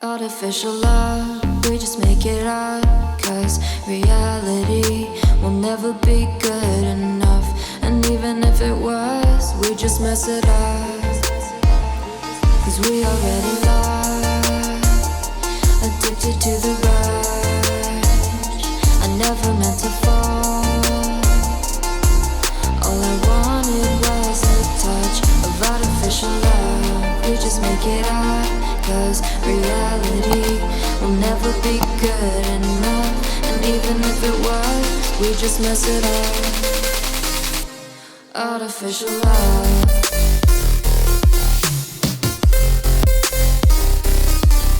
Artificial love, we just make it up. Cause reality will never be good enough. And even if it was, we just mess it up. Cause we already lost, addicted to the rush. I never meant to fall. All I wanted was a touch of artificial love. We just make it up. Cause reality will never be good enough. And even if it was, we just mess it up. Artificial love.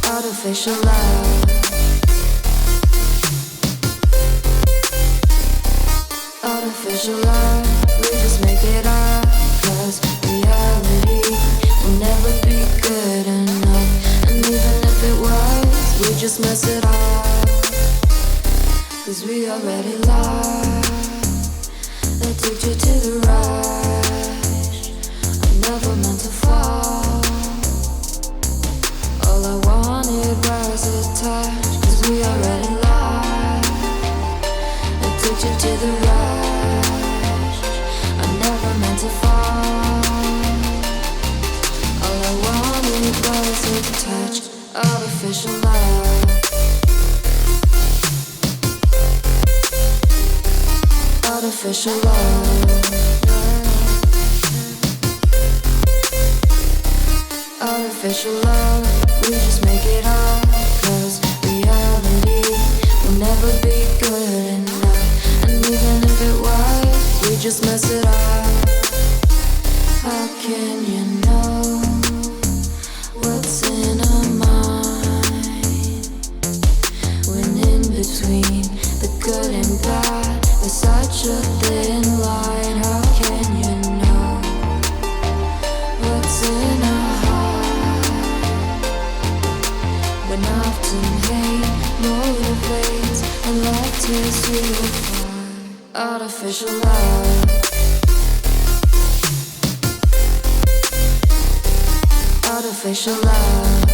Artificial love. Artificial love. We just make it up. Cause reality will never be good enough. And even if it was, we just mess it up. Cause we already lost, addicted to the rush. I never meant to fall. All I wanted was a touch. Cause we already lost, addicted to the rush. I never meant to fall. All I wanted was a touch. Artificial love. Artificial love. Artificial love. We just make it up. Cause reality will never be good enough. And even if it was, we just mess it up. How can you know what's in our mind? When in between the good and bad, there's such a thin line. How can you know what's in our heart? When often hate motivates and love tears you apart. Artificial love. Artificial love.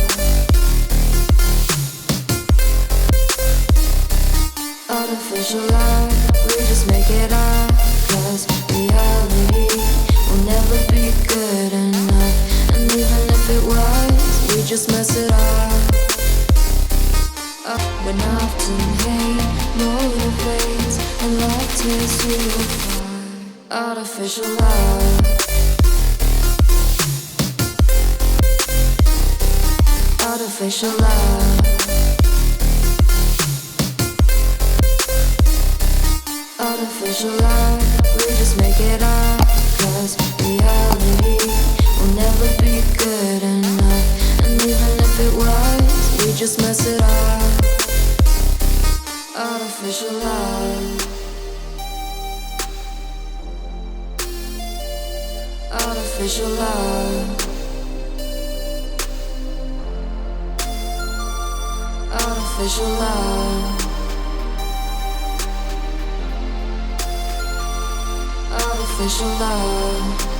Artificial love. We just make it up. Cause reality will never be good enough. And even if it was, we just mess it up. When often hate motivates and love tears you apart. Artificial love. Artificial love. Artificial love. We just make it up. Cause reality will never be good enough. And even if it was, we just mess it up. Artificial love. Artificial love. Artificial love. Artificial love.